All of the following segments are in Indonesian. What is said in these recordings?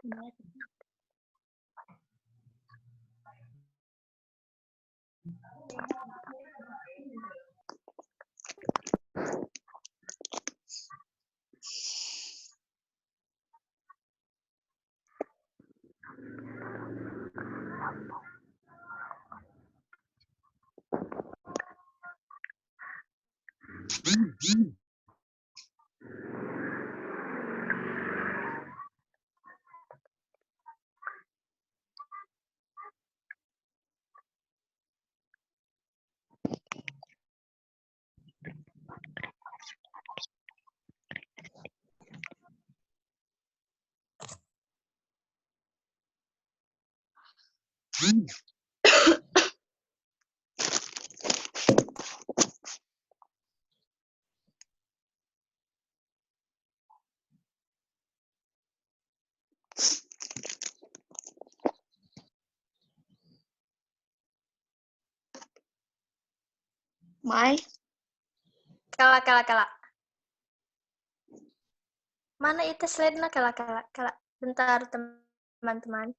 Mai. Kala. Mana itu slide-nya kala. Bentar teman-teman.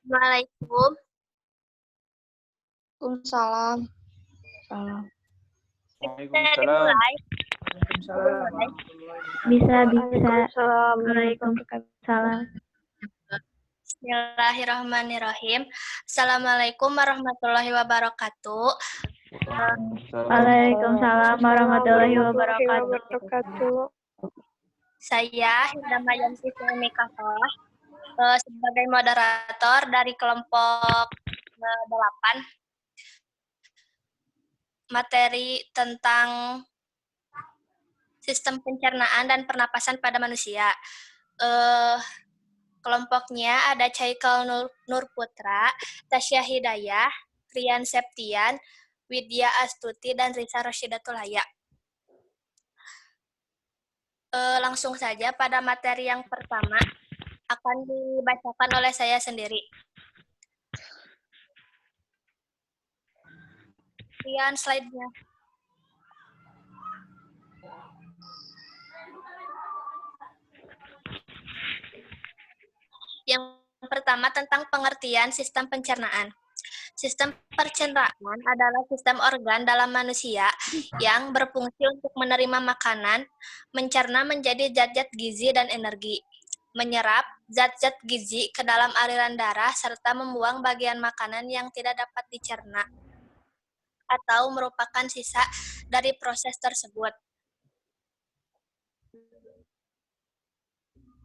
Assalamualaikum. Waalaikumsalam. Waalaikumsalam. Bisa. Waalaikumsalam. Bismillahirrahmanirrahim. Assalamualaikum warahmatullahi wabarakatuh. Waalaikumsalam warahmatullahi wabarakatuh. Saya Hidama Yanti Sulmikafah sebagai moderator dari kelompok 8. Materi tentang sistem pencernaan dan pernapasan pada manusia. Kelompoknya ada Caikal Nur Putra, Tasya Hidayah, Rian Septian, Widya Astuti, dan Risa Rashidatul Haya. Langsung saja pada materi yang pertama akan dibacakan oleh saya sendiri. Rian, slide-nya. Yang pertama tentang pengertian sistem pencernaan. Sistem pencernaan adalah sistem organ dalam manusia yang berfungsi untuk menerima makanan, mencerna menjadi zat-zat gizi dan energi, menyerap zat-zat gizi ke dalam aliran darah, serta membuang bagian makanan yang tidak dapat dicerna atau merupakan sisa dari proses tersebut.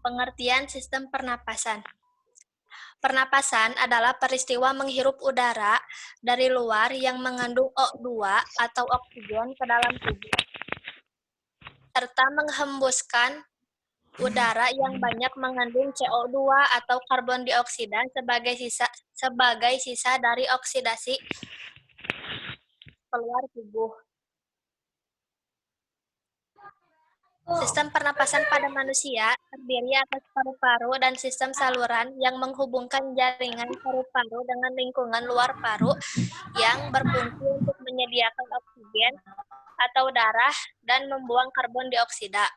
Pengertian sistem pernapasan. Pernapasan adalah peristiwa menghirup udara dari luar yang mengandung O2 atau oksigen ke dalam tubuh, serta menghembuskan udara yang banyak mengandung CO2 atau karbon dioksida sebagai sisa dari oksidasi keluar tubuh. Sistem pernapasan pada manusia terdiri atas paru-paru dan sistem saluran yang menghubungkan jaringan paru-paru dengan lingkungan luar paru yang berfungsi untuk menyediakan oksigen atau darah dan membuang karbon dioksida.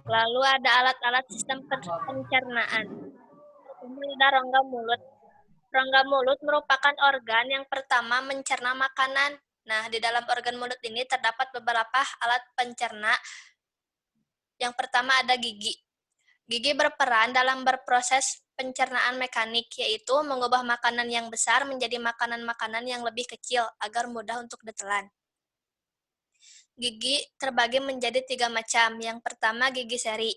Lalu ada alat-alat sistem pencernaan. Ada rongga mulut. Rongga mulut merupakan organ yang pertama mencerna makanan. Nah, di dalam organ mulut ini terdapat beberapa alat pencerna. Yang pertama ada gigi. Gigi berperan dalam berproses pencernaan mekanik, yaitu mengubah makanan yang besar menjadi makanan-makanan yang lebih kecil agar mudah untuk ditelan. Gigi terbagi menjadi 3 macam. Yang pertama gigi seri.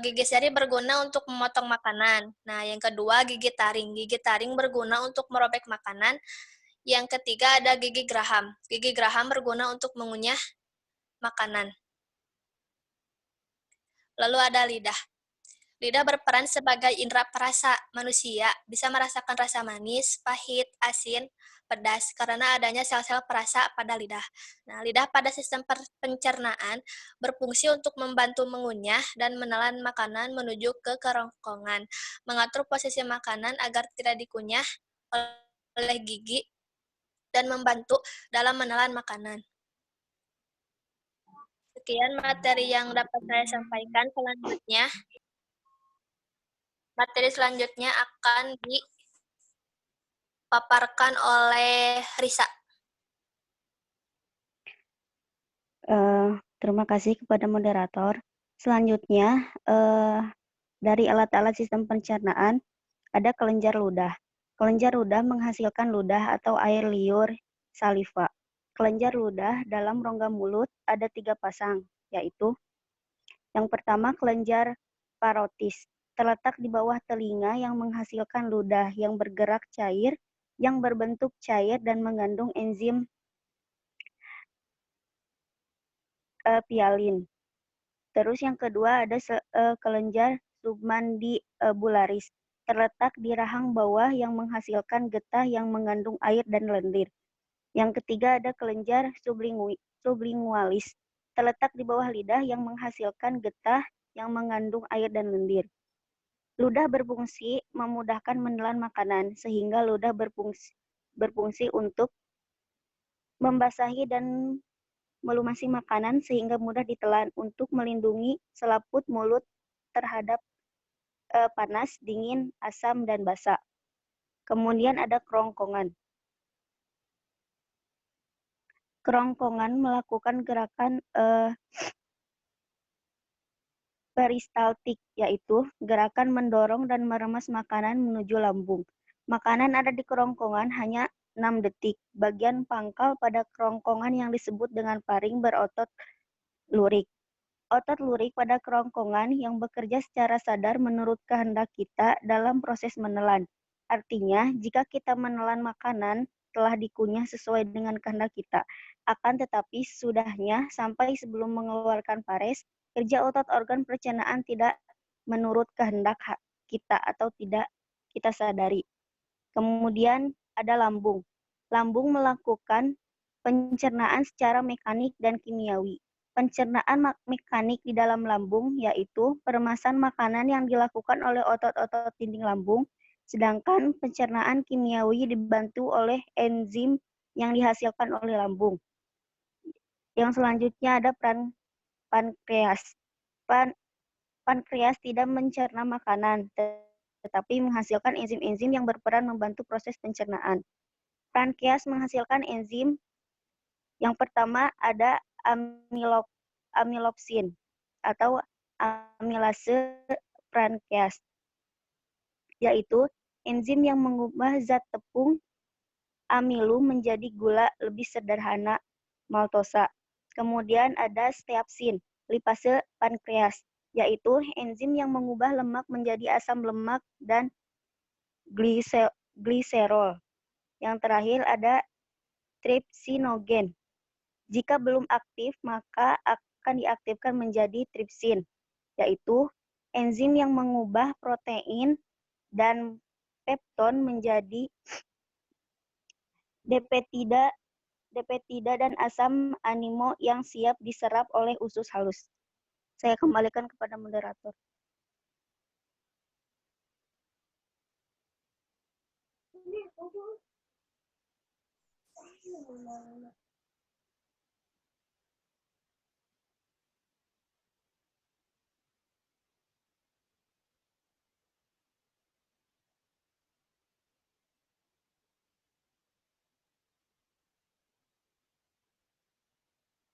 Gigi seri berguna untuk memotong makanan. Nah, yang kedua gigi taring. Gigi taring berguna untuk merobek makanan. Yang ketiga ada gigi geraham. Gigi geraham berguna untuk mengunyah makanan. Lalu ada lidah. Lidah berperan sebagai indera perasa manusia, bisa merasakan rasa manis, pahit, asin, pedas, karena adanya sel-sel perasa pada lidah. Nah, lidah pada sistem pencernaan berfungsi untuk membantu mengunyah dan menelan makanan menuju ke kerongkongan, mengatur posisi makanan agar tidak dikunyah oleh gigi, dan membantu dalam menelan makanan. Sekian materi yang dapat saya sampaikan. Selanjutnya, materi selanjutnya akan dipaparkan oleh Risa. Terima kasih kepada moderator. Selanjutnya, dari alat-alat sistem pencernaan, ada kelenjar ludah. Kelenjar ludah menghasilkan ludah atau air liur saliva. Kelenjar ludah dalam rongga mulut ada 3 pasang, yaitu yang pertama kelenjar parotis, terletak di bawah telinga yang menghasilkan ludah yang bergerak cair, yang berbentuk cair dan mengandung enzim pialin. Terus yang kedua ada kelenjar submandibularis, terletak di rahang bawah yang menghasilkan getah yang mengandung air dan lendir. Yang ketiga ada kelenjar sublingualis, terletak di bawah lidah yang menghasilkan getah yang mengandung air dan lendir. Ludah berfungsi memudahkan menelan makanan, sehingga ludah berfungsi untuk membasahi dan melumasi makanan sehingga mudah ditelan, untuk melindungi selaput mulut terhadap panas, dingin, asam, dan basa. Kemudian ada kerongkongan. Kerongkongan melakukan gerakan peristaltik, yaitu gerakan mendorong dan meremas makanan menuju lambung. Makanan ada di kerongkongan hanya 6 detik. Bagian pangkal pada kerongkongan yang disebut dengan paring berotot lurik. Otot lurik pada kerongkongan yang bekerja secara sadar menurut kehendak kita dalam proses menelan. Artinya, jika kita menelan makanan telah dikunyah sesuai dengan kehendak kita. Akan tetapi sesudahnya sampai sebelum mengeluarkan pares, kerja otot organ pencernaan tidak menurut kehendak kita atau tidak kita sadari. Kemudian ada lambung. Lambung melakukan pencernaan secara mekanik dan kimiawi. Pencernaan mekanik di dalam lambung yaitu peremasan makanan yang dilakukan oleh otot-otot dinding lambung, sedangkan pencernaan kimiawi dibantu oleh enzim yang dihasilkan oleh lambung. Yang selanjutnya ada pankreas. Pankreas tidak mencerna makanan, tetapi menghasilkan enzim-enzim yang berperan membantu proses pencernaan. Pankreas menghasilkan enzim yang pertama ada amilopsin atau amilase pankreas, yaitu enzim yang mengubah zat tepung amilu menjadi gula lebih sederhana, maltosa. Kemudian ada steapsin, lipase pankreas, yaitu enzim yang mengubah lemak menjadi asam lemak dan gliserol. Yang terakhir ada trypsinogen. Jika belum aktif, maka akan diaktifkan menjadi tripsin, yaitu enzim yang mengubah protein dan pepton menjadi depetida dan asam amino yang siap diserap oleh usus halus. Saya kembalikan kepada moderator.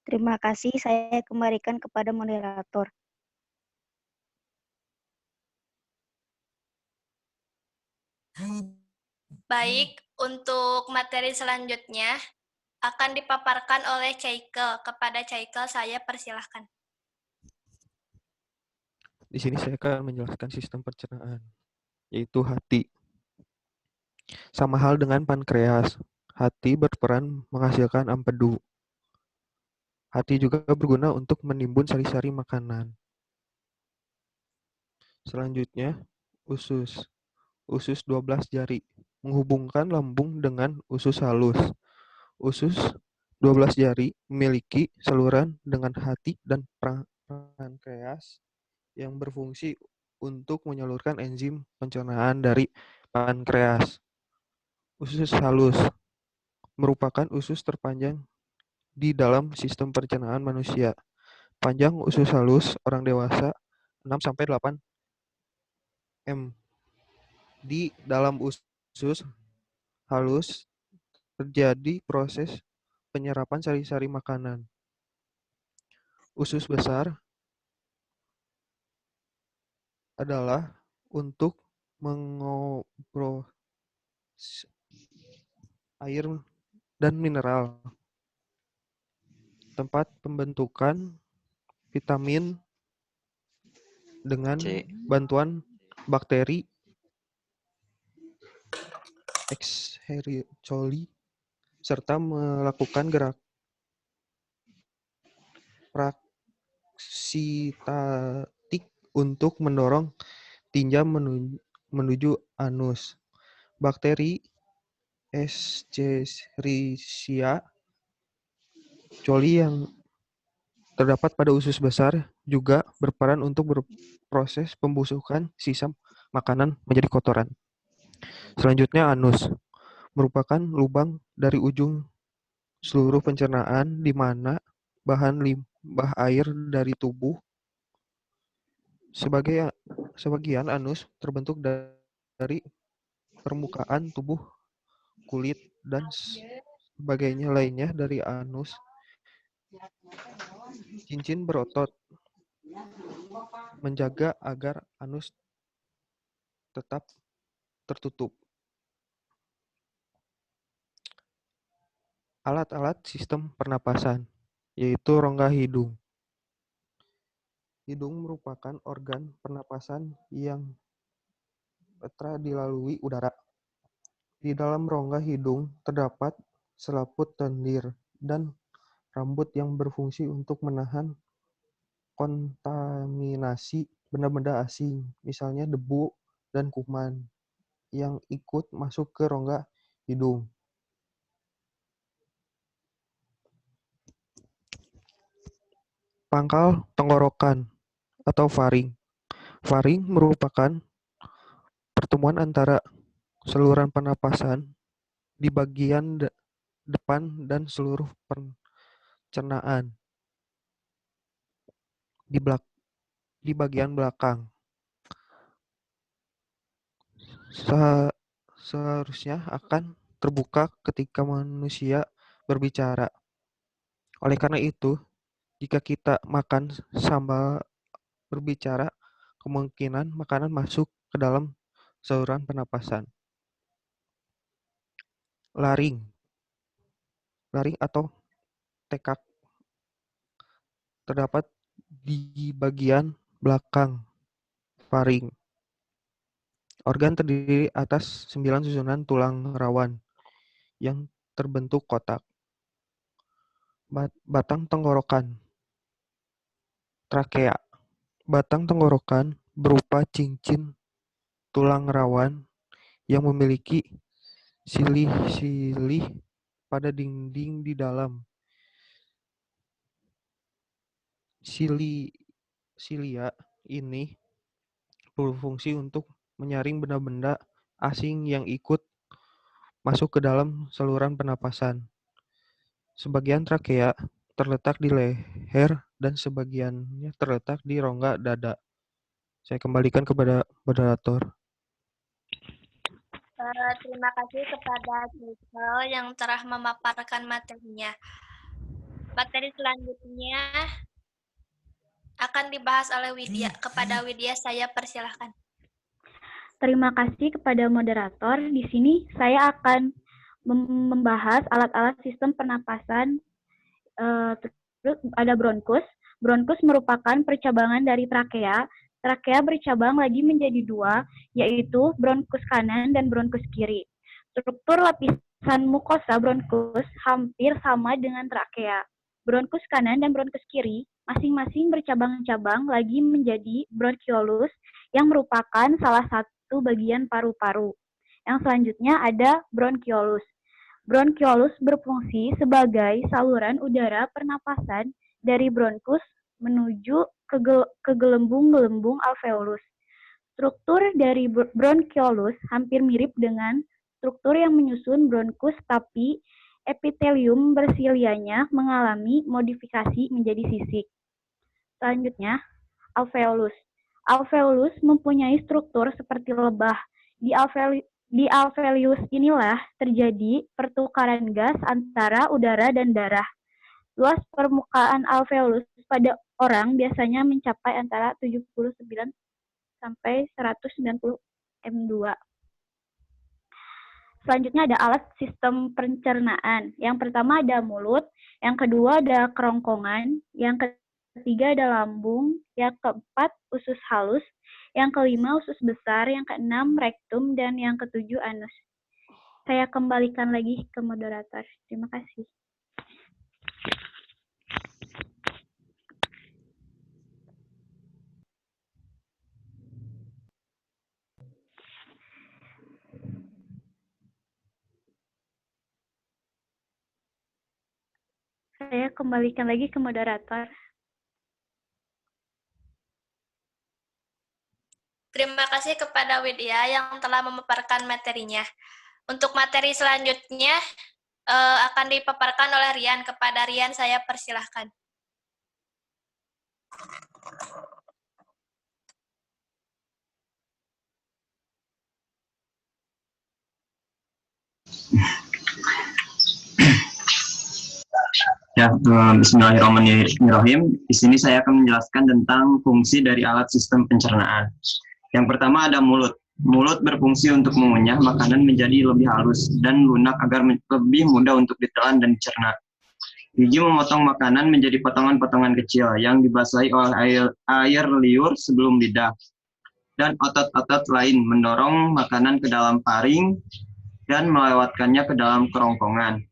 Terima kasih, saya kembalikan kepada moderator. Baik, untuk materi selanjutnya akan dipaparkan oleh Caikel. Kepada Caikel, saya persilahkan. Di sini saya akan menjelaskan sistem pencernaan, yaitu hati. Sama hal dengan pankreas, hati berperan menghasilkan empedu. Hati juga berguna untuk menimbun sari-sari makanan. Selanjutnya, usus. Usus 12 jari menghubungkan lambung dengan usus halus. Usus 12 jari memiliki saluran dengan hati dan pankreas yang berfungsi untuk menyalurkan enzim pencernaan dari pankreas. Usus halus merupakan usus terpanjang di dalam sistem pencernaan manusia. Panjang usus halus orang dewasa 6-8 m. Di dalam usus halus terjadi proses penyerapan sari-sari makanan. Usus besar adalah untuk mengoproses air dan mineral, tempat pembentukan vitamin dengan bantuan bakteri Escherichia coli serta melakukan gerak praksitatik untuk mendorong tinja menuju anus. Bakteri Escherichia coli yang terdapat pada usus besar juga berperan untuk berproses pembusukan sisa makanan menjadi kotoran. Selanjutnya, anus merupakan lubang dari ujung seluruh pencernaan di mana bahan limbah air dari tubuh. Sebagian anus terbentuk dari permukaan tubuh, kulit, dan sebagainya lainnya dari anus. Cincin berotot menjaga agar anus tetap tertutup. Alat-alat sistem pernapasan, yaitu rongga hidung. Hidung merupakan organ pernapasan yang dilalui udara. Di dalam rongga hidung terdapat selaput lendir dan rambut yang berfungsi untuk menahan kontaminasi benda-benda asing, misalnya debu dan kuman, yang ikut masuk ke rongga hidung. Pangkal tenggorokan atau faring. Faring merupakan pertemuan antara saluran pernapasan di bagian depan dan seluruh pencernaan di bagian belakang. Seharusnya akan terbuka ketika manusia berbicara. Oleh karena itu, jika kita makan sambil berbicara, kemungkinan makanan masuk ke dalam saluran pernapasan. Laring atau tekak terdapat di bagian belakang faring. Organ terdiri atas 9 susunan tulang rawan yang terbentuk kotak. Batang tenggorokan. Trakea. Batang tenggorokan berupa cincin tulang rawan yang memiliki silih-silih pada dinding di dalam. Silia ini berfungsi untuk menyaring benda-benda asing yang ikut masuk ke dalam saluran pernapasan. Sebagian trakea terletak di leher dan sebagiannya terletak di rongga dada. Saya kembalikan kepada moderator. Terima kasih kepada Michael yang telah memaparkan materinya. Materi selanjutnya akan dibahas oleh Widya. Kepada Widya, saya persilahkan. Terima kasih kepada moderator. Di sini saya akan membahas alat-alat sistem pernapasan. Terus ada bronkus. Bronkus merupakan percabangan dari trakea. Trakea bercabang lagi menjadi dua, yaitu bronkus kanan dan bronkus kiri. Struktur lapisan mukosa bronkus hampir sama dengan trakea. Bronkus kanan dan bronkus kiri masing-masing bercabang-cabang lagi menjadi bronchiolus yang merupakan salah satu bagian paru-paru. Yang selanjutnya ada bronkiolus. Bronkiolus berfungsi sebagai saluran udara pernapasan dari bronkus menuju ke gelembung-gelembung alveolus. Struktur dari bronkiolus hampir mirip dengan struktur yang menyusun bronkus, tapi epitelium bersilianya mengalami modifikasi menjadi sisik. Selanjutnya, alveolus. Alveolus mempunyai struktur seperti lebah. Di alveolus inilah terjadi pertukaran gas antara udara dan darah. Luas permukaan alveolus pada orang biasanya mencapai antara 79 sampai 190 m2. Selanjutnya ada alat sistem pencernaan. Yang pertama ada mulut, yang kedua ada kerongkongan, yang ketiga ada lambung, yang keempat usus halus, yang kelima usus besar, yang keenam rektum, dan yang ketujuh anus. Saya kembalikan lagi ke moderator. Terima kasih. Saya kembalikan lagi ke moderator. Terima kasih kepada Widya yang telah memaparkan materinya. Untuk materi selanjutnya akan dipaparkan oleh Rian. Kepada Rian saya persilahkan. Ya, bismillahirrahmanirrahim. Di sini saya akan menjelaskan tentang fungsi dari alat sistem pencernaan. Yang pertama ada mulut. Mulut berfungsi untuk mengunyah makanan menjadi lebih halus dan lunak agar lebih mudah untuk ditelan dan dicerna. Gigi memotong makanan menjadi potongan-potongan kecil yang dibasahi oleh air liur sebelum lidah. Dan otot-otot lain mendorong makanan ke dalam paring dan melewatkannya ke dalam kerongkongan.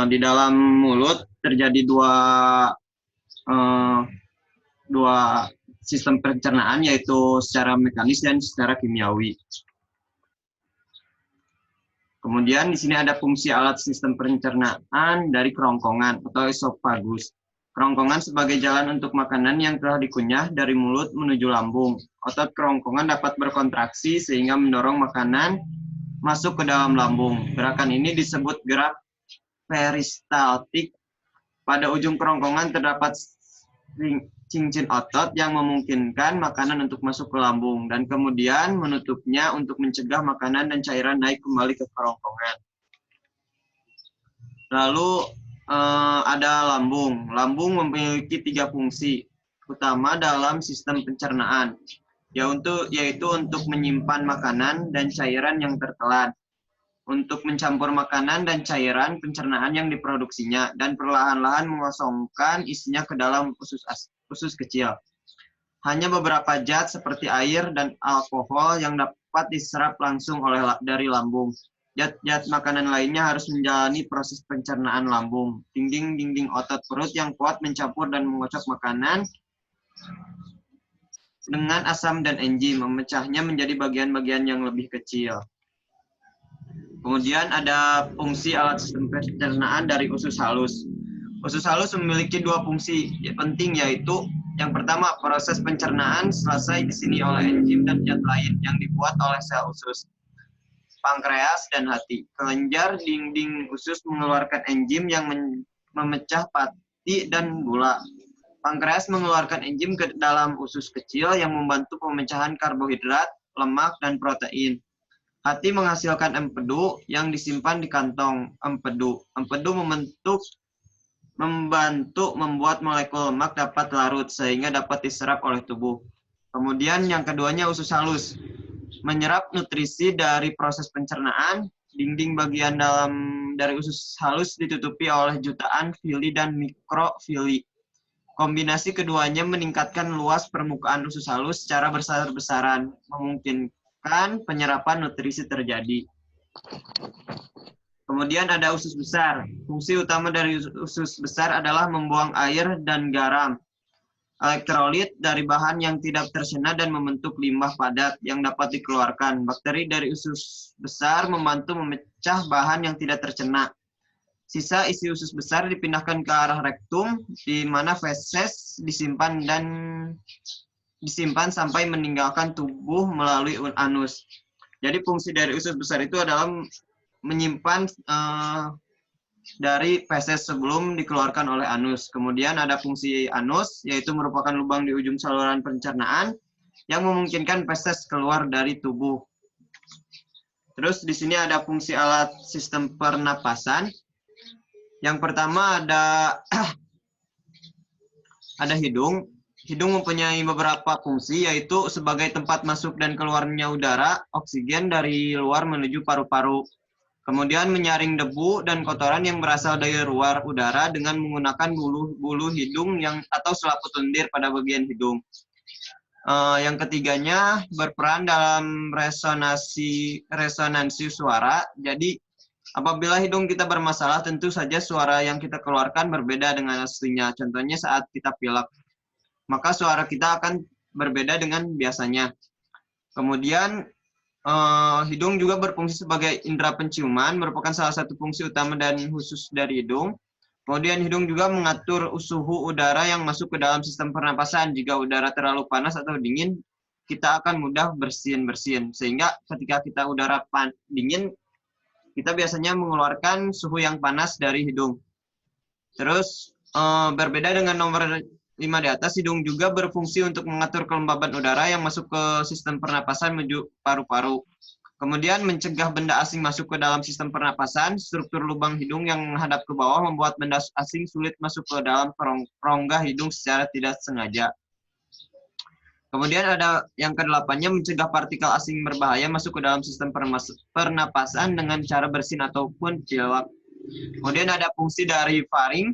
Di dalam mulut terjadi dua sistem pencernaan, yaitu secara mekanis dan secara kimiawi. Kemudian di sini ada fungsi alat sistem pencernaan dari kerongkongan atau esofagus. Kerongkongan sebagai jalan untuk makanan yang telah dikunyah dari mulut menuju lambung. Otot kerongkongan dapat berkontraksi sehingga mendorong makanan masuk ke dalam lambung. Gerakan ini disebut gerak peristaltik. Pada ujung kerongkongan terdapat cincin otot yang memungkinkan makanan untuk masuk ke lambung dan kemudian menutupnya untuk mencegah makanan dan cairan naik kembali ke kerongkongan. Lalu ada lambung. Lambung memiliki 3 fungsi utama dalam sistem pencernaan, yaitu untuk menyimpan makanan dan cairan yang tertelan, untuk mencampur makanan dan cairan pencernaan yang diproduksinya, dan perlahan-lahan mengosongkan isinya ke dalam usus kecil. Hanya beberapa zat seperti air dan alkohol yang dapat diserap langsung dari lambung. Zat-zat makanan lainnya harus menjalani proses pencernaan lambung. Dinding otot perut yang kuat mencampur dan mengocok makanan dengan asam dan enzim, memecahnya menjadi bagian-bagian yang lebih kecil. Kemudian ada fungsi alat sistem pencernaan dari usus halus. Usus halus memiliki 2 fungsi penting, yaitu yang pertama, proses pencernaan selesai di sini oleh enzim dan zat lain yang dibuat oleh sel usus, pankreas, dan hati. Kelenjar dinding usus mengeluarkan enzim yang memecah pati dan gula. Pankreas mengeluarkan enzim ke dalam usus kecil yang membantu pemecahan karbohidrat, lemak, dan protein. Hati menghasilkan empedu yang disimpan di kantong empedu. Empedu membantu membuat molekul lemak dapat larut sehingga dapat diserap oleh tubuh. Kemudian yang keduanya usus halus. Menyerap nutrisi dari proses pencernaan, dinding bagian dalam dari usus halus ditutupi oleh jutaan vili dan mikrovili. Kombinasi keduanya meningkatkan luas permukaan usus halus secara besar-besaran, memungkinkan penyerapan nutrisi terjadi. Kemudian ada usus besar. Fungsi utama dari usus besar adalah membuang air dan garam. elektrolit dari bahan yang tidak tercerna dan membentuk limbah padat yang dapat dikeluarkan. Bakteri dari usus besar membantu memecah bahan yang tidak tercerna. Sisa isi usus besar dipindahkan ke arah rektum, di mana feses disimpan sampai meninggalkan tubuh melalui anus. Jadi fungsi dari usus besar itu adalah menyimpan dari feses sebelum dikeluarkan oleh anus. Kemudian ada fungsi anus, yaitu merupakan lubang di ujung saluran pencernaan yang memungkinkan feses keluar dari tubuh. Terus di sini ada fungsi alat sistem pernapasan. Yang pertama ada hidung. Hidung mempunyai beberapa fungsi, yaitu sebagai tempat masuk dan keluarnya udara, oksigen dari luar menuju paru-paru. Kemudian menyaring debu dan kotoran yang berasal dari luar udara dengan menggunakan bulu hidung atau selaput lendir pada bagian hidung. Yang ketiganya berperan dalam resonansi suara. Jadi apabila hidung kita bermasalah, tentu saja suara yang kita keluarkan berbeda dengan aslinya. Contohnya saat kita pilek, maka suara kita akan berbeda dengan biasanya. Kemudian hidung juga berfungsi sebagai indera penciuman, merupakan salah satu fungsi utama dan khusus dari hidung. Kemudian hidung juga mengatur suhu udara yang masuk ke dalam sistem pernapasan. Jika udara terlalu panas atau dingin, kita akan mudah bersin-bersin. Sehingga ketika kita udara dingin, kita biasanya mengeluarkan suhu yang panas dari hidung. Terus berbeda dengan nomor 5 di atas, hidung juga berfungsi untuk mengatur kelembaban udara yang masuk ke sistem pernapasan menuju paru-paru. Kemudian mencegah benda asing masuk ke dalam sistem pernapasan. Struktur lubang hidung yang menghadap ke bawah membuat benda asing sulit masuk ke dalam rongga hidung secara tidak sengaja. Kemudian ada yang ke-8-nya, mencegah partikel asing berbahaya masuk ke dalam sistem pernapasan dengan cara bersin ataupun pilek. Kemudian ada fungsi dari faring.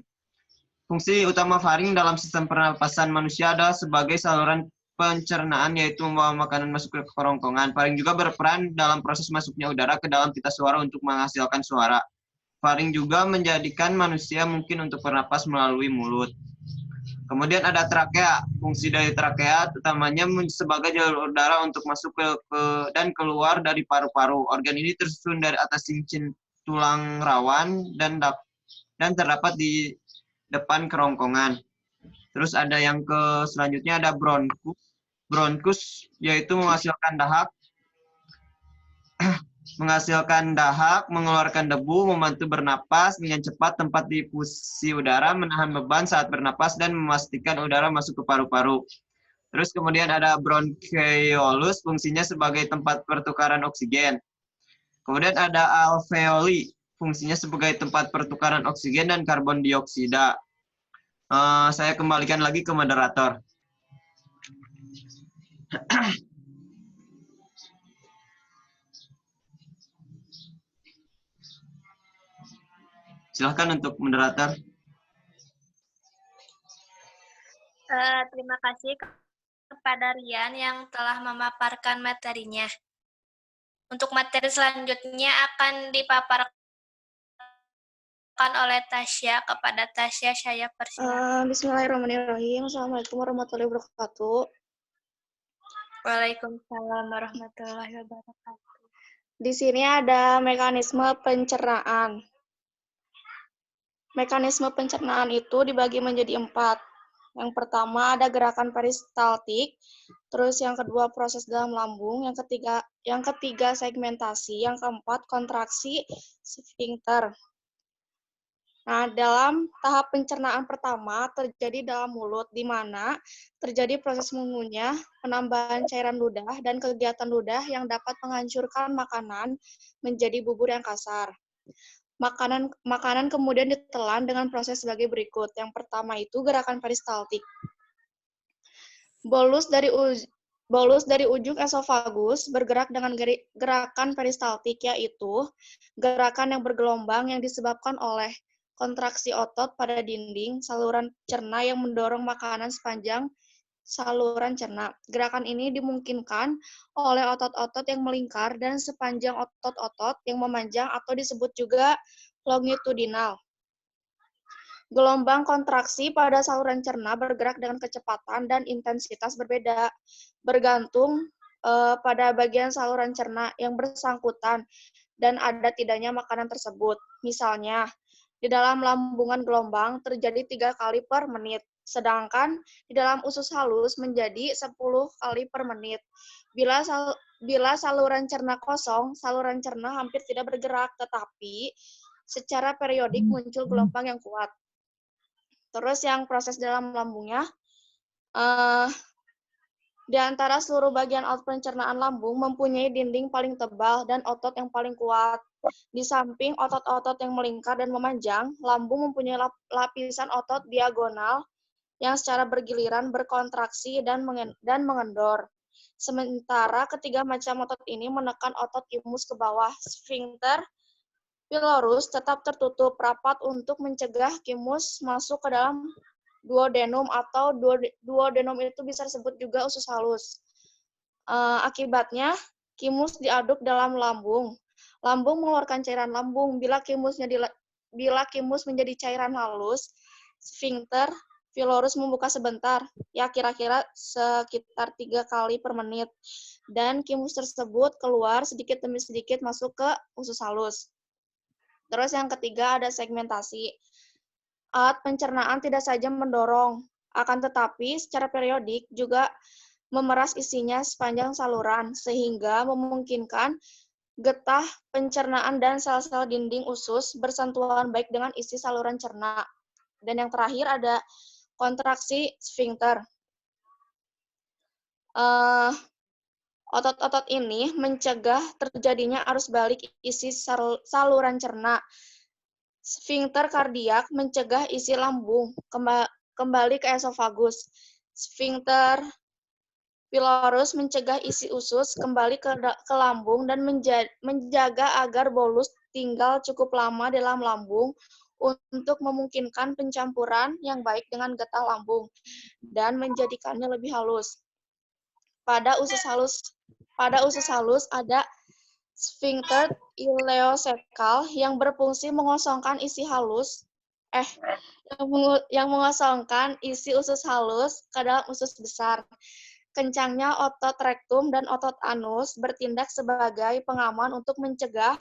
Fungsi utama faring dalam sistem pernapasan manusia adalah sebagai saluran pencernaan, yaitu membawa makanan masuk ke kerongkongan. Faring juga berperan dalam proses masuknya udara ke dalam pita suara untuk menghasilkan suara. Faring juga menjadikan manusia mungkin untuk bernapas melalui mulut. Kemudian ada trakea. Fungsi dari trakea utamanya sebagai jalur udara untuk masuk ke dan keluar dari paru-paru. Organ ini tersusun dari atas cincin tulang rawan dan terdapat di depan kerongkongan. Terus ada yang selanjutnya ada bronkus. Bronkus yaitu menghasilkan dahak, mengeluarkan debu, membantu bernapas dengan cepat, tempat difusi udara, menahan beban saat bernapas, dan memastikan udara masuk ke paru-paru. Terus kemudian ada bronchioles, fungsinya sebagai tempat pertukaran oksigen. Kemudian ada alveoli, fungsinya sebagai tempat pertukaran oksigen dan karbon dioksida. Saya kembalikan lagi ke moderator. Silahkan untuk moderator. Terima kasih kepada Rian yang telah memaparkan materinya. Untuk materi selanjutnya akan dipaparkan oleh Tasya. Kepada Tasya, saya persilakan. Bismillahirrahmanirrahim. Assalamualaikum warahmatullahi wabarakatuh. Waalaikumsalam warahmatullahi wabarakatuh. Di sini ada mekanisme pencernaan. Mekanisme pencernaan itu dibagi menjadi 4. Yang pertama ada gerakan peristaltik, terus yang kedua proses dalam lambung, yang ketiga segmentasi, yang keempat kontraksi sfinkter. Nah, dalam tahap pencernaan pertama terjadi dalam mulut, di mana terjadi proses mengunyah, penambahan cairan ludah, dan kegiatan ludah yang dapat menghancurkan makanan menjadi bubur yang kasar. Makanan kemudian ditelan dengan proses sebagai berikut. Yang pertama itu gerakan peristaltik. Bolus dari ujung esofagus bergerak dengan gerakan peristaltik, yaitu gerakan yang bergelombang yang disebabkan oleh kontraksi otot pada dinding saluran cerna yang mendorong makanan sepanjang saluran cerna. Gerakan ini dimungkinkan oleh otot-otot yang melingkar dan sepanjang otot-otot yang memanjang atau disebut juga longitudinal. Gelombang kontraksi pada saluran cerna bergerak dengan kecepatan dan intensitas berbeda, bergantung pada bagian saluran cerna yang bersangkutan dan ada tidaknya makanan tersebut. Misalnya, di dalam lambungan gelombang terjadi 3 kali per menit, sedangkan di dalam usus halus menjadi 10 kali per menit. Bila saluran cerna kosong, saluran cerna hampir tidak bergerak, tetapi secara periodik muncul gelombang yang kuat. Terus yang proses dalam lambungnya, di antara seluruh bagian alat pencernaan lambung mempunyai dinding paling tebal dan otot yang paling kuat. Di samping otot-otot yang melingkar dan memanjang, lambung mempunyai lapisan otot diagonal yang secara bergiliran berkontraksi dan mengendor. Sementara ketiga macam otot ini menekan otot imus ke bawah. Sphincter pylorus tetap tertutup rapat untuk mencegah kimus masuk ke dalam duodenum atau duodenum itu bisa disebut juga usus halus. Akibatnya, kimus diaduk dalam lambung. Lambung mengeluarkan cairan lambung. Bila kimus menjadi cairan halus, sphincter pylorus membuka sebentar, ya kira-kira sekitar 3 kali per menit. Dan kimus tersebut keluar sedikit demi sedikit masuk ke usus halus. Terus yang ketiga ada segmentasi. Alat pencernaan tidak saja mendorong, akan tetapi secara periodik juga memeras isinya sepanjang saluran, sehingga memungkinkan getah pencernaan dan sel-sel dinding usus bersentuhan baik dengan isi saluran cerna. Dan yang terakhir ada kontraksi sphincter. Otot-otot ini mencegah terjadinya arus balik isi saluran cerna. Sphincter kardiak mencegah isi lambung kembali ke esofagus. Sphincter pylorus mencegah isi usus kembali ke lambung dan menjaga agar bolus tinggal cukup lama dalam lambung untuk memungkinkan pencampuran yang baik dengan getah lambung dan menjadikannya lebih halus. Pada usus halus ada sphincter ileocecal yang berfungsi mengosongkan isi halus yang mengosongkan isi usus halus ke dalam usus besar. Kencangnya otot rektum dan otot anus bertindak sebagai pengaman untuk mencegah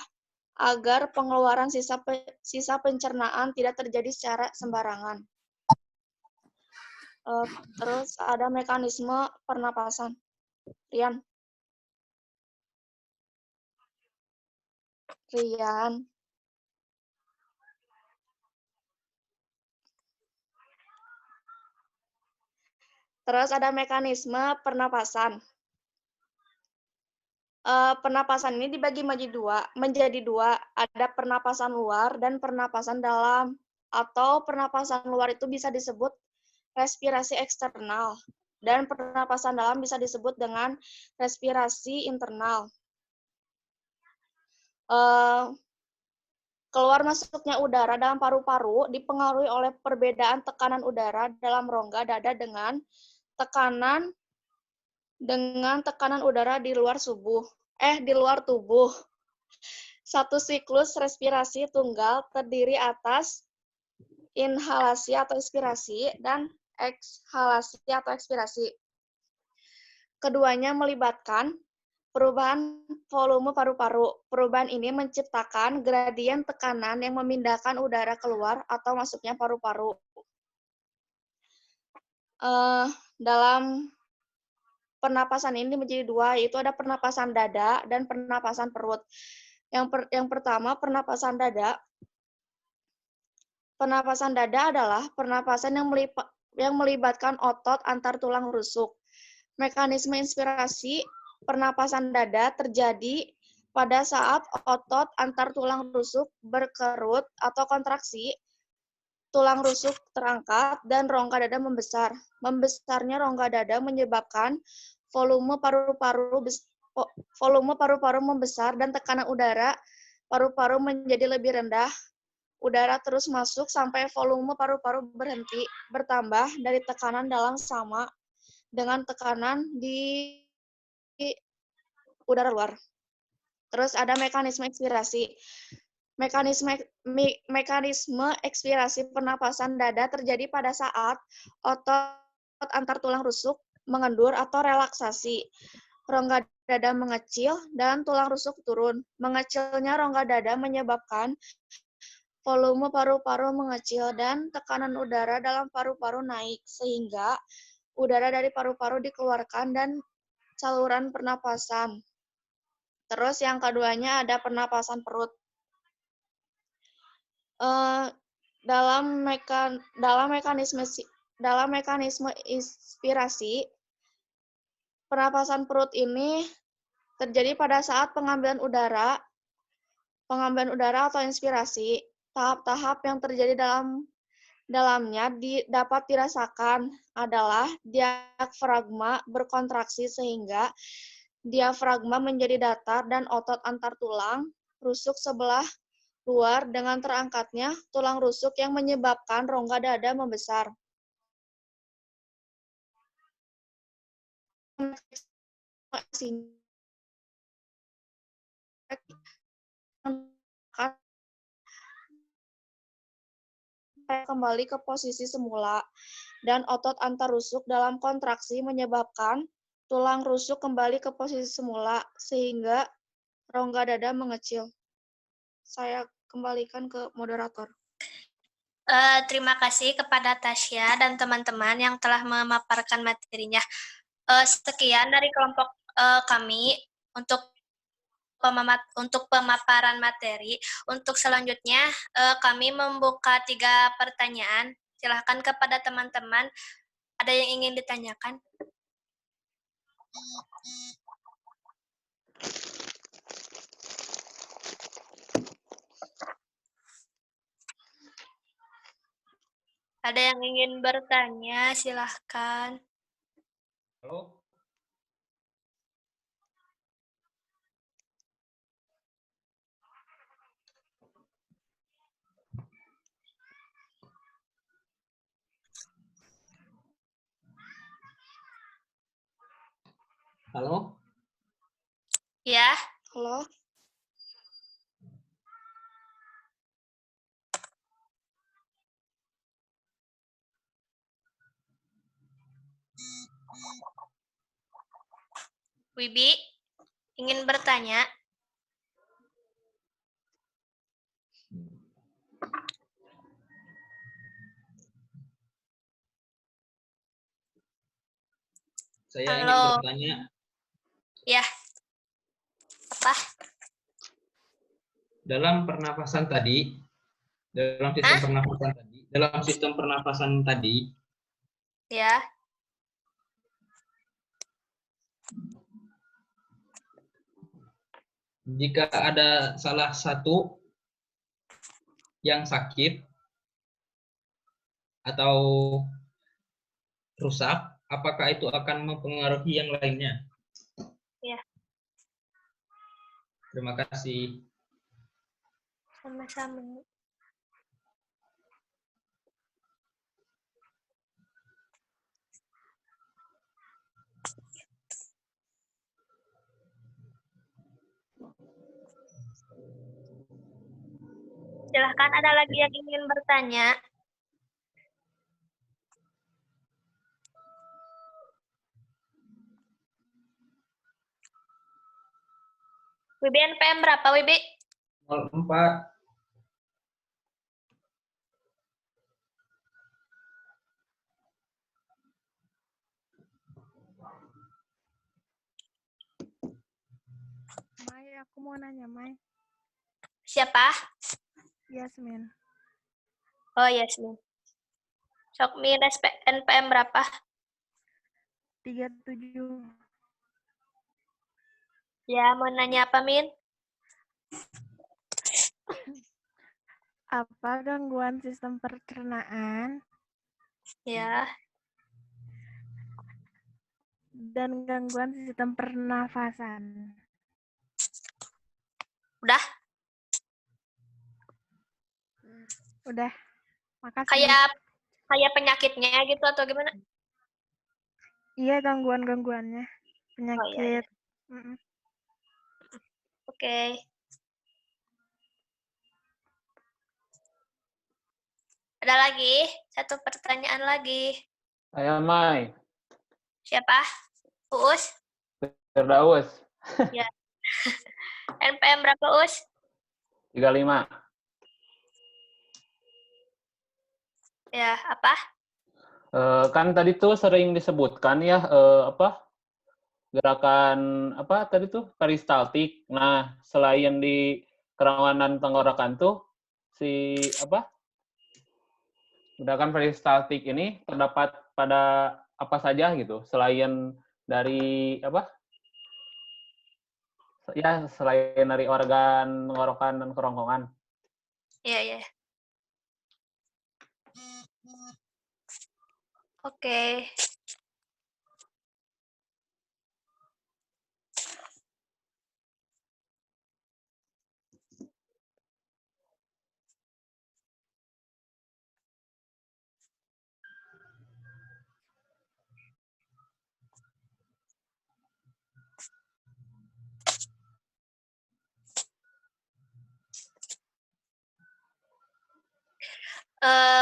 agar pengeluaran sisa pencernaan tidak terjadi secara sembarangan. Terus ada mekanisme pernapasan. Rian. Terus ada mekanisme pernapasan. Pernapasan ini dibagi menjadi dua. Ada pernapasan luar dan pernapasan dalam. Atau pernapasan luar itu bisa disebut respirasi eksternal. Dan pernapasan dalam bisa disebut dengan respirasi internal. Keluar masuknya udara dalam paru-paru dipengaruhi oleh perbedaan tekanan udara dalam rongga dada dengan tekanan udara di luar tubuh. Satu siklus respirasi tunggal terdiri atas inhalasi atau inspirasi dan ekshalasi atau ekspirasi. Keduanya melibatkan perubahan volume paru-paru. Perubahan ini menciptakan gradien tekanan yang memindahkan udara keluar atau masuknya paru-paru. Dalam pernapasan ini menjadi dua, yaitu ada pernapasan dada dan pernapasan perut. Yang pertama, pernapasan dada. Pernapasan dada adalah pernapasan yang melibatkan otot antar tulang rusuk. Mekanisme inspirasi pernapasan dada terjadi pada saat otot antar tulang rusuk berkerut atau kontraksi, tulang rusuk terangkat, dan rongga dada membesar. Membesarnya rongga dada menyebabkan volume paru-paru membesar dan tekanan udara paru-paru menjadi lebih rendah. Udara terus masuk sampai volume paru-paru berhenti bertambah dari tekanan dalam sama dengan tekanan di udara luar. Terus ada mekanisme ekspirasi. Mekanisme ekspirasi pernapasan dada terjadi pada saat otot antar tulang rusuk mengendur atau relaksasi. Rongga dada mengecil dan tulang rusuk turun. Mengecilnya rongga dada menyebabkan volume paru-paru mengecil dan tekanan udara dalam paru-paru naik, sehingga udara dari paru-paru dikeluarkan dan saluran pernapasan. Terus yang keduanya ada pernapasan perut. Dalam mekanisme inspirasi, pernapasan perut ini terjadi pada saat pengambilan udara atau inspirasi. Tahap-tahap yang terjadi dalamnya dapat dirasakan adalah diafragma berkontraksi sehingga diafragma menjadi datar dan otot antar tulang rusuk sebelah luar dengan terangkatnya tulang rusuk yang menyebabkan rongga dada membesar. Kembali ke posisi semula dan otot antar rusuk dalam kontraksi menyebabkan tulang rusuk kembali ke posisi semula sehingga rongga dada mengecil. Saya kembalikan ke moderator. Terima kasih kepada Tasya dan teman-teman yang telah memaparkan materinya. Sekian dari kelompok kami untuk pemaparan materi. Untuk selanjutnya, kami membuka 3 pertanyaan. Silahkan kepada teman-teman. Ada yang ingin ditanyakan? Ada yang ingin bertanya? Silahkan. Halo? Halo? Ya. Halo? Wibi, ingin bertanya? Saya ingin Halo. bertanya. Ya. Apa? Dalam pernafasan tadi, dalam sistem pernafasan tadi, Ya. jika ada salah satu yang sakit atau rusak, apakah itu akan mempengaruhi yang lainnya? Ya. Terima kasih. Sama-sama. Silahkan, ada lagi yang ingin bertanya? Wibi NPM berapa, Wibi? 04. Mai, aku mau nanya, Mai. Siapa? Yasmin. Oh, Yasmin. Sok Min NPM berapa? 37. Ya, mau nanya apa, Min? Apa gangguan sistem pencernaan Ya. dan gangguan sistem pernafasan? Udah? Udah. Makasih. Kayak penyakitnya gitu atau gimana? Iya, gangguan-gangguannya. Penyakit. Oh, iya. Mm-mm. Oke. Ada lagi? Satu pertanyaan lagi. Saya Mai, Siapa? Uus? Firdaus, Ya. NPM berapa, Uus? 35. Ya, apa? Kan tadi tuh sering disebutkan ya gerakan apa tadi tuh peristaltik. Nah, selain di kerawanan tenggorokan tuh si gerakan peristaltik ini terdapat pada apa saja gitu selain dari selain dari organ tenggorokan dan kerongkongan. Iya, iya. Oke.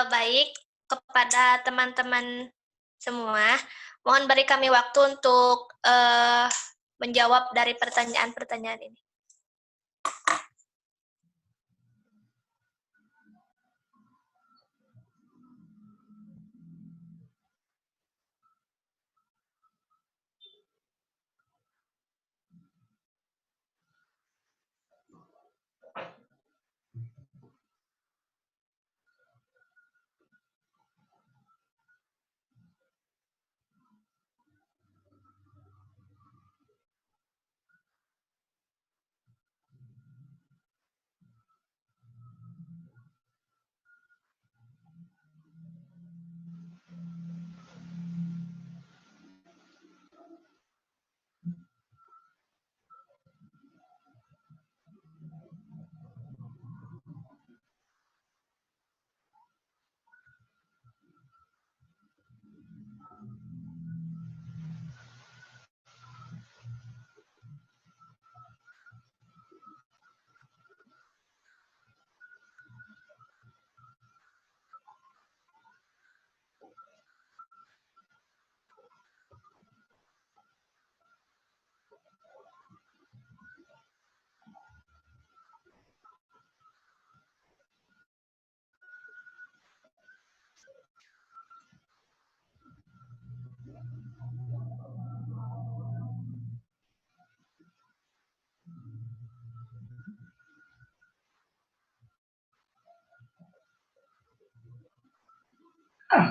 Baik, kepada teman-teman semua, mohon beri kami waktu untuk menjawab dari pertanyaan-pertanyaan ini.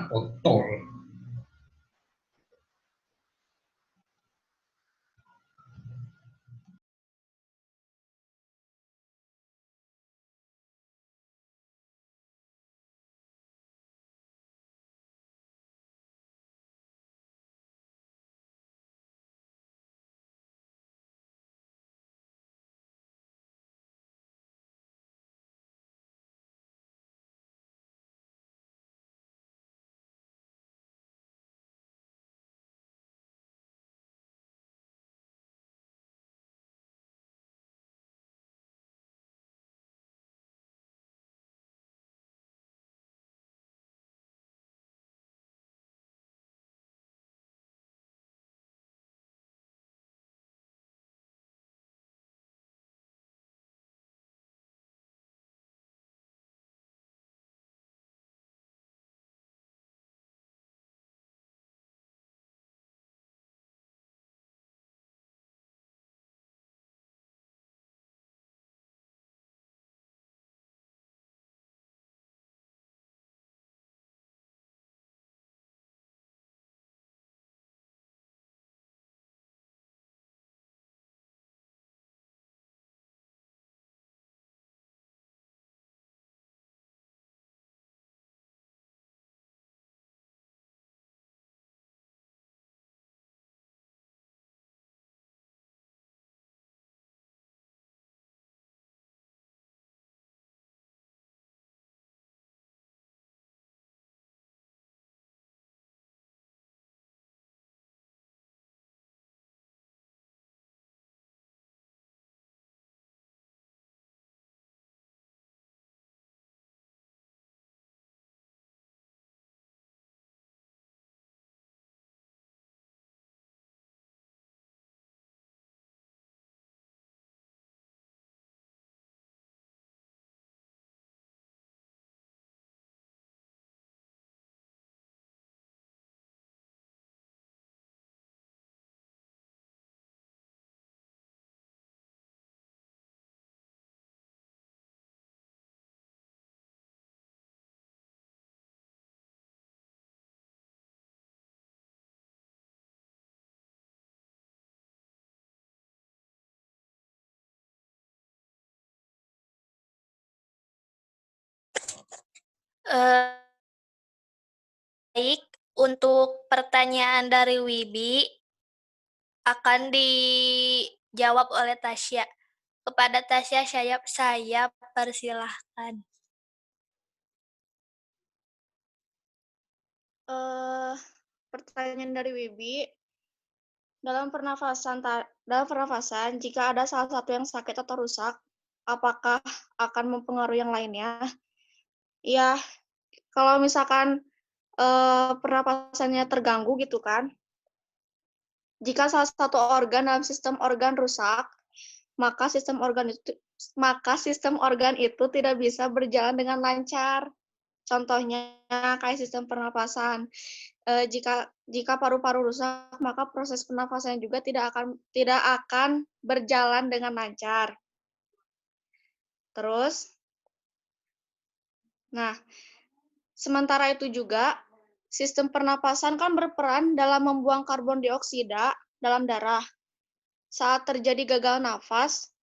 Kotor. Baik, untuk pertanyaan dari Wibi akan dijawab oleh Tasya. Kepada Tasya, saya persilahkan. Pertanyaan dari Wibi, dalam pernafasan jika ada salah satu yang sakit atau rusak, apakah akan mempengaruhi yang lainnya? Ya, kalau misalkan pernapasannya terganggu gitu kan, jika salah satu organ dalam sistem organ rusak, maka sistem organ itu tidak bisa berjalan dengan lancar. Contohnya kayak sistem pernapasan. Jika paru-paru rusak, maka proses pernafasan juga tidak akan berjalan dengan lancar. Terus, nah, sementara itu juga sistem pernapasan kan berperan dalam membuang karbon dioksida dalam darah. Saat terjadi gagal nafas,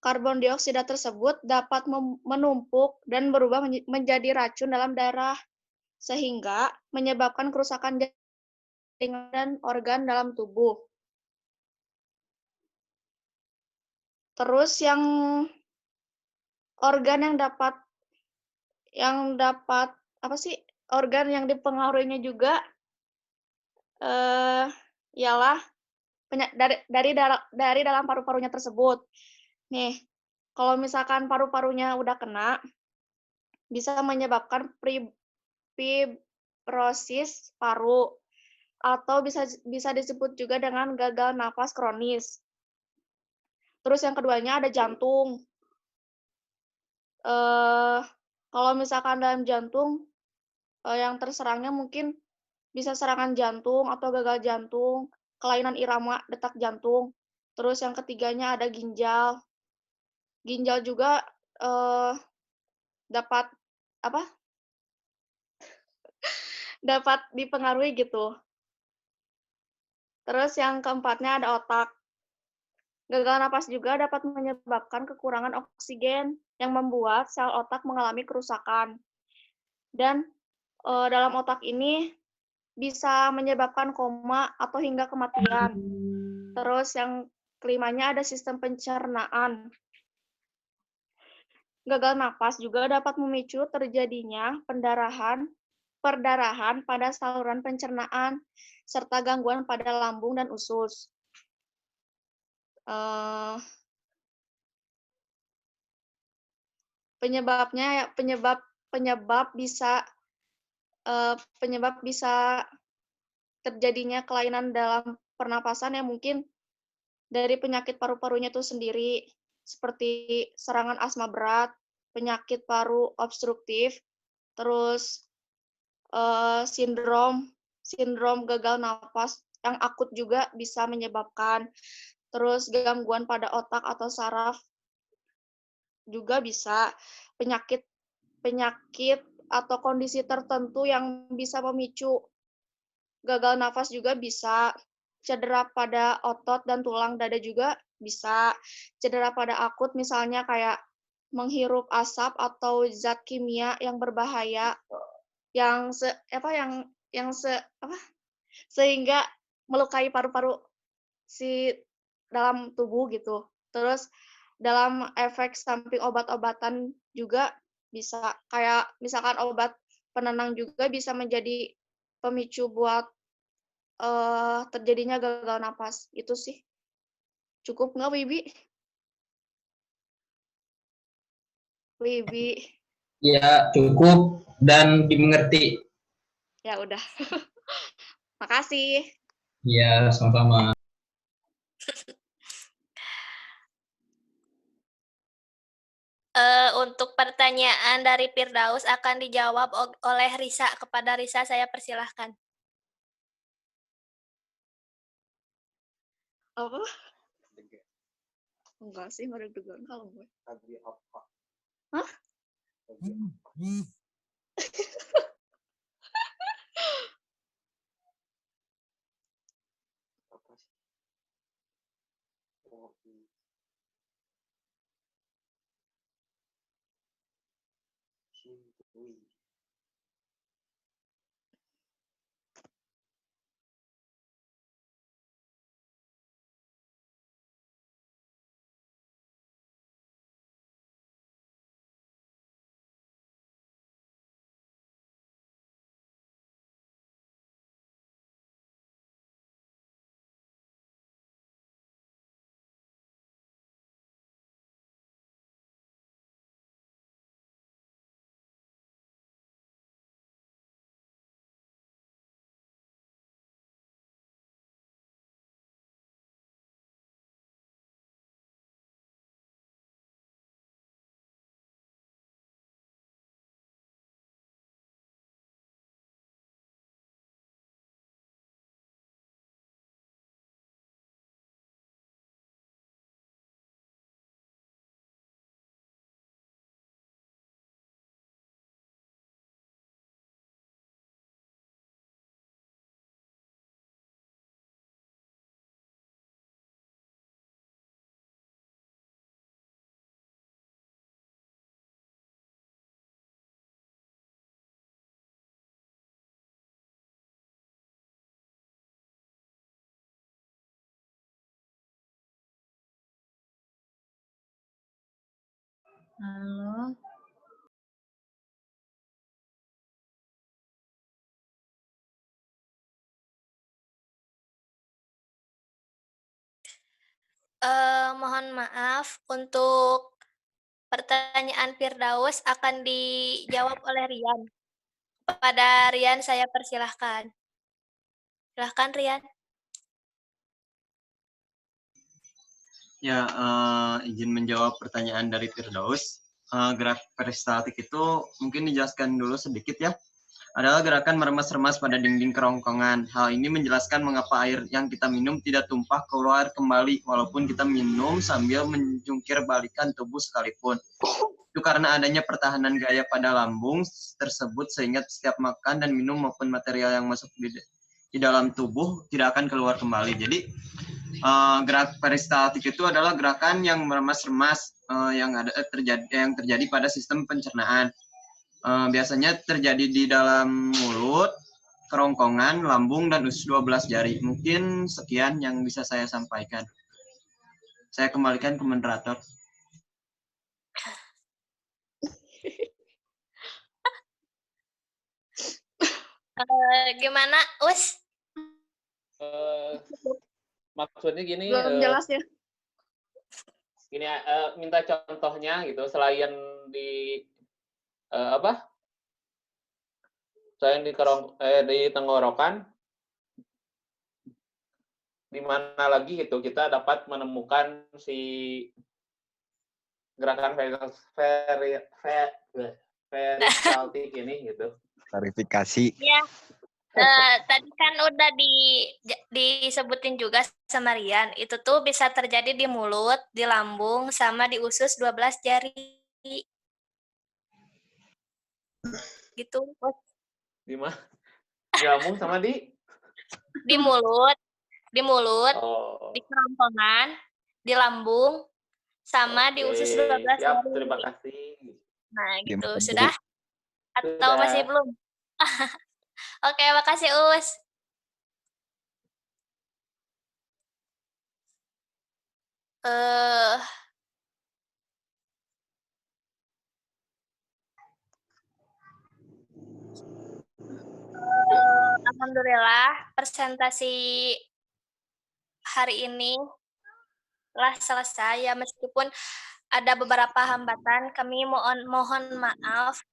karbon dioksida tersebut dapat menumpuk dan berubah menjadi racun dalam darah, sehingga menyebabkan kerusakan jaringan dan organ dalam tubuh. Terus organ organ yang dipengaruhinya juga ialah dari dalam paru-parunya tersebut. Nih, kalau misalkan paru-parunya udah kena, bisa menyebabkan fibrosis paru, atau bisa disebut juga dengan gagal nafas kronis. Terus yang keduanya ada jantung. Kalau misalkan dalam jantung, yang terserangnya mungkin bisa serangan jantung atau gagal jantung, kelainan irama detak jantung. Terus yang ketiganya ada ginjal. Ginjal juga dapat dapat dipengaruhi gitu. Terus yang keempatnya ada otak. Gagal napas juga dapat menyebabkan kekurangan oksigen yang membuat sel otak mengalami kerusakan. Dan dalam otak ini bisa menyebabkan koma atau hingga kematian. Terus yang kelimanya ada sistem pencernaan. Gagal napas juga dapat memicu terjadinya perdarahan pada saluran pencernaan, serta gangguan pada lambung dan usus. Penyebab bisa terjadinya kelainan dalam pernapasan yang mungkin dari penyakit paru-parunya itu sendiri, seperti serangan asma berat, penyakit paru obstruktif, terus sindrom gagal napas yang akut juga bisa menyebabkan, terus gangguan pada otak atau saraf juga bisa, penyakit atau kondisi tertentu yang bisa memicu gagal nafas juga bisa, cedera pada otot dan tulang dada juga bisa, cedera pada akut misalnya kayak menghirup asap atau zat kimia yang berbahaya sehingga melukai paru-paru si dalam tubuh gitu. Terus dalam efek samping obat-obatan juga bisa, kayak misalkan obat penenang juga bisa menjadi pemicu buat terjadinya gagal napas. Itu sih. Cukup nggak, Wibi? Wibi. Ya, cukup dan dimengerti. Ya udah. Makasih. Ya, sama-sama. Untuk pertanyaan dari Firdaus akan dijawab oleh Risa. Kepada Risa saya persilahkan. Apa? Enggak sih, nggak deg-degan kalau gue. Hah? Halo. Mohon maaf, untuk pertanyaan Firdaus akan dijawab oleh Rian. Kepada Rian saya persilahkan. Silahkan Rian. Ya, izin menjawab pertanyaan dari Firdaus. Gerak peristaltik itu mungkin dijelaskan dulu sedikit ya. Adalah gerakan meremas-remas pada dinding kerongkongan. Hal ini menjelaskan mengapa air yang kita minum tidak tumpah keluar kembali walaupun kita minum sambil menjungkir balikan tubuh sekalipun. Itu karena adanya pertahanan gaya pada lambung tersebut sehingga setiap makan dan minum maupun material yang masuk di dalam tubuh tidak akan keluar kembali. Jadi gerak peristaltik itu adalah gerakan yang meremas-remas yang terjadi pada sistem pencernaan. Biasanya terjadi di dalam mulut, kerongkongan, lambung, dan usus 12 jari. Mungkin sekian yang bisa saya sampaikan. Saya kembalikan ke moderator. Gimana, Us? Maksudnya gini, Belum jelas ya. gini minta contohnya gitu, selain di selain di di tenggorokan, di mana lagi gitu kita dapat menemukan si gerakan peristaltik ini gitu. Klarifikasi. Ya, tadi kan udah disebutin juga sama Rian. Itu tuh bisa terjadi di mulut, di lambung, sama di usus 12 jari. Gitu. Di mana? Di lambung sama di mulut, oh. di kerongkongan, di lambung, sama di usus 12 siap, jari. terima kasih. Nah, gitu. Sudah? Atau masih belum? Oke, makasih Us. Alhamdulillah, presentasi hari ini telah selesai ya, meskipun ada beberapa hambatan, kami mohon maaf.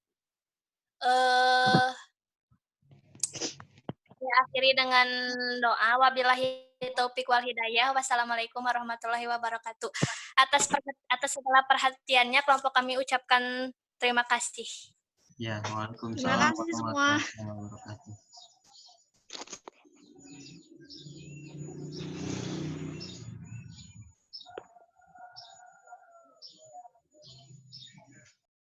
Saya akhiri dengan doa. Wabillahi taufik wal hidayah. Wassalamualaikum warahmatullahi wabarakatuh. Atas segala perhatiannya, kelompok kami ucapkan terima kasih. Ya, waalaikumsalam. Terima kasih semua. warahmatullahi wabarakatuh.